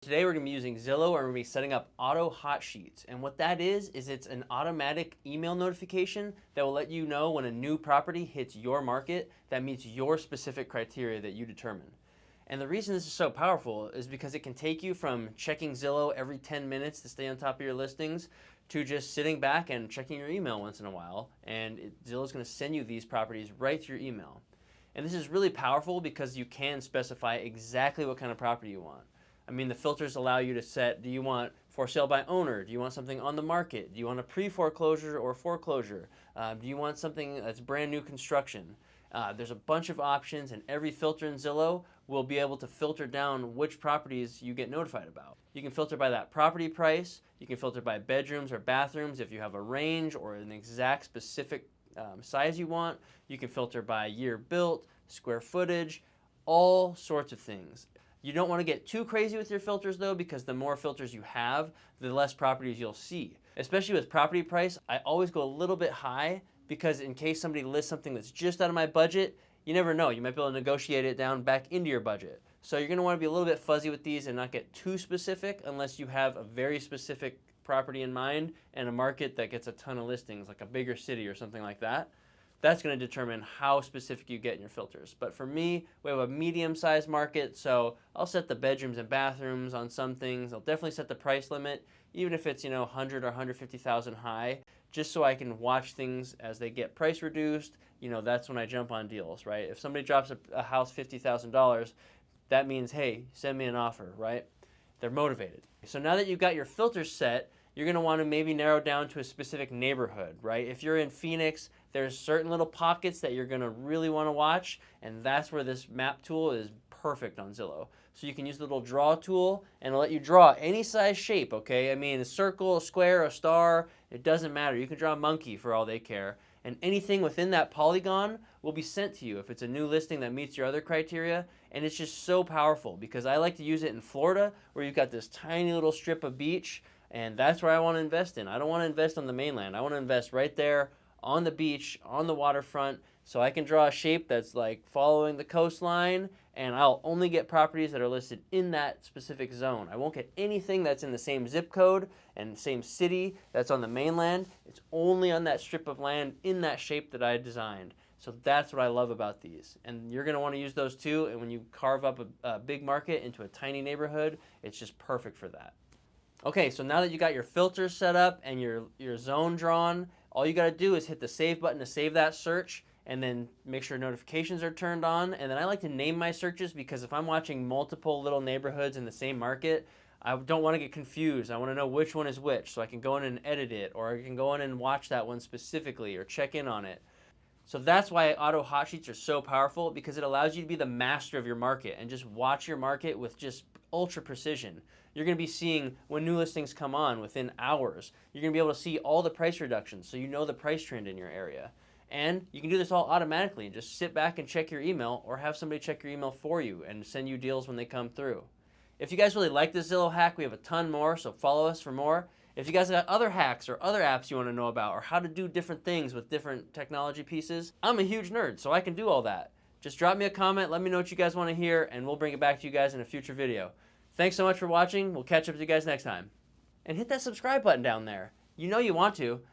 Today we're going to be using Zillow and we're going to be setting up auto hot sheets. And what that is it's an automatic email notification that will let you know when a new property hits your market that meets your specific criteria that you determine. And the reason this is so powerful is because it can take you from checking Zillow every 10 minutes to stay on top of your listings to just sitting back and checking your email once in a while. And Zillow's going to send you these properties right to your email. And this is really powerful because you can specify exactly what kind of property you want. I mean, the filters allow you to set, do you want for sale by owner? Do you want something on the market? Do you want a pre-foreclosure or foreclosure? Do you want something that's brand new construction? There's a bunch of options, and every filter in Zillow will be able to filter down which properties you get notified about. You can filter by that property price. You can filter by bedrooms or bathrooms if you have a range or an exact specific size you want. You can filter by year built, square footage, all sorts of things. You don't want to get too crazy with your filters though, because the more filters you have, the less properties you'll see. Especially with property price, I always go a little bit high because in case somebody lists something that's just out of my budget, you never know. You might be able to negotiate it down back into your budget. So you're going to want to be a little bit fuzzy with these and not get too specific unless you have a very specific property in mind and a market that gets a ton of listings, like a bigger city or something like that. That's going to determine how specific you get in your filters. But for me, we have a medium-sized market, so I'll set the bedrooms and bathrooms on some things. I'll definitely set the price limit, even if it's 100 or 150,000 high, just so I can watch things as they get price reduced. That's when I jump on deals, right? If somebody drops a house $50,000, that means, hey, send me an offer, right? They're motivated. So now that you've got your filters set, you're going to want to maybe narrow down to a specific neighborhood, right? If you're in Phoenix, there's certain little pockets that you're going to really want to watch, and that's where this map tool is perfect on Zillow. So you can use the little draw tool, and it'll let you draw any size shape, okay? I mean, a circle, a square, a star, it doesn't matter. You can draw a monkey for all they care. And anything within that polygon will be sent to you if it's a new listing that meets your other criteria. And it's just so powerful because I like to use it in Florida where you've got this tiny little strip of beach, and that's where I want to invest in. I don't want to invest on the mainland. I want to invest right there on the beach, on the waterfront, so I can draw a shape that's like following the coastline, and I'll only get properties that are listed in that specific zone. I won't get anything that's in the same zip code and same city that's on the mainland. It's only on that strip of land in that shape that I designed. So that's what I love about these. And you're going to want to use those too, and when you carve up a big market into a tiny neighborhood, it's just perfect for that. Okay, so now that you got your filters set up and your zone drawn, all you got to do is hit the save button to save that search, and then make sure notifications are turned on. And then I like to name my searches because if I'm watching multiple little neighborhoods in the same market, I don't want to get confused. I want to know which one is which, so I can go in and edit it, or I can go in and watch that one specifically or check in on it. So that's why auto hot sheets are so powerful, because it allows you to be the master of your market and just watch your market with just ultra precision. You're going to be seeing when new listings come on within hours. You're going to be able to see all the price reductions, so you know the price trend in your area. And you can do this all automatically and just sit back and check your email, or have somebody check your email for you and send you deals when they come through. If you guys really like this Zillow hack, we have a ton more, so follow us for more. If you guys got other hacks or other apps you want to know about, or how to do different things with different technology pieces, I'm a huge nerd, so I can do all that. Just drop me a comment, let me know what you guys want to hear, and we'll bring it back to you guys in a future video. Thanks so much for watching. We'll catch up with you guys next time. And hit that subscribe button down there. You know you want to.